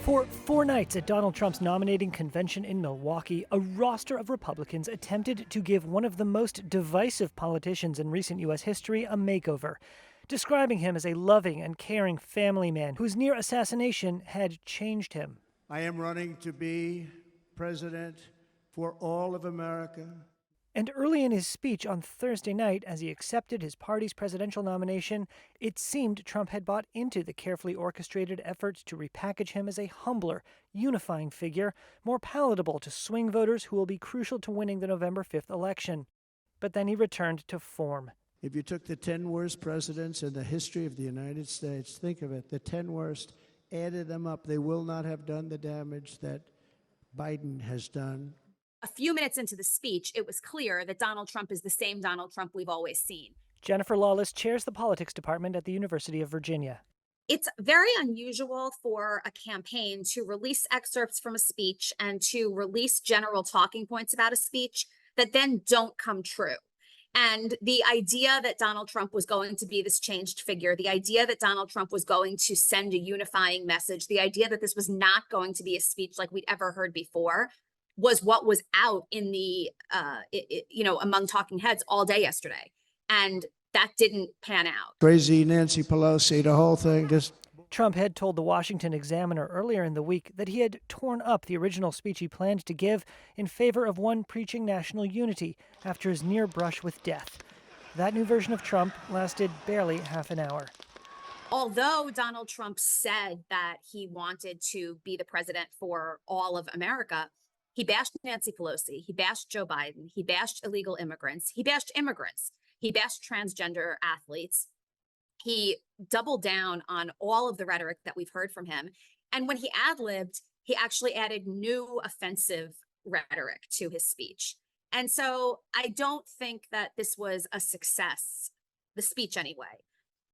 For 4 nights at Donald Trump's nominating convention in Milwaukee, a roster of Republicans attempted to give one of the most divisive politicians in recent U.S. history a makeover, describing him as a loving and caring family man whose near assassination had changed him. I am running to be president for all of America. And early in his speech on Thursday night, as he accepted his party's presidential nomination, it seemed Trump had bought into the carefully orchestrated efforts to repackage him as a humbler, unifying figure, more palatable to swing voters who will be crucial to winning the November 5th election. But then he returned to form. If you took the 10 worst presidents in the history of the United States, think of it, the 10 worst, added them up, they will not have done the damage that Biden has done. A few minutes into the speech, it was clear that Donald Trump is the same Donald Trump we've always seen. Jennifer Lawless chairs the politics department at the University of Virginia. It's very unusual for a campaign to release excerpts from a speech and to release general talking points about a speech that then don't come true. And the idea that Donald Trump was going to be this changed figure, the idea that Donald Trump was going to send a unifying message, the idea that this was not going to be a speech like we'd ever heard before, was what was out in the, among talking heads all day yesterday. And that didn't pan out. Crazy Nancy Pelosi, the whole thing just... Trump had told the Washington Examiner earlier in the week that he had torn up the original speech he planned to give in favor of one preaching national unity after his near brush with death. That new version of Trump lasted barely half an hour. Although Donald Trump said that he wanted to be the president for all of America, he bashed Nancy Pelosi, he bashed Joe Biden, he bashed illegal immigrants, he bashed immigrants, he bashed transgender athletes. He doubled down on all of the rhetoric that we've heard from him. And when he ad-libbed, he actually added new offensive rhetoric to his speech. And so I don't think that this was a success, the speech anyway.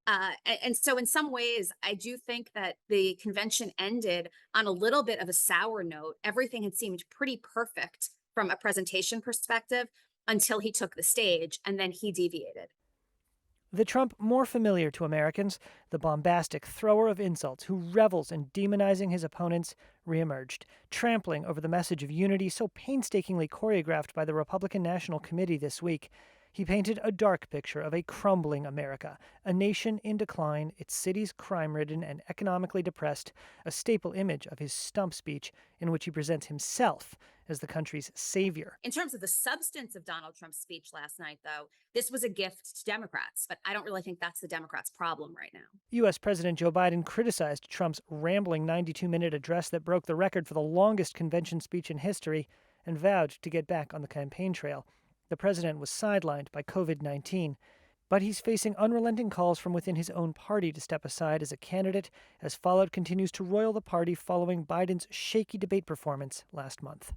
And so in some ways, I do think that the convention ended on a little bit of a sour note. Everything had seemed pretty perfect from a presentation perspective until he took the stage, and then he deviated. The Trump more familiar to Americans, the bombastic thrower of insults who revels in demonizing his opponents, reemerged, trampling over the message of unity so painstakingly choreographed by the Republican National Committee this week. He painted a dark picture of a crumbling America, a nation in decline, its cities crime-ridden and economically depressed, a staple image of his stump speech in which he presents himself as the country's savior. In terms of the substance of Donald Trump's speech last night, though, this was a gift to Democrats, but I don't really think that's the Democrats' problem right now. U.S. President Joe Biden criticized Trump's rambling 92-minute address that broke the record for the longest convention speech in history and vowed to get back on the campaign trail. The president was sidelined by COVID-19, but he's facing unrelenting calls from within his own party to step aside as a candidate, as Fallout continues to roil the party following Biden's shaky debate performance last month.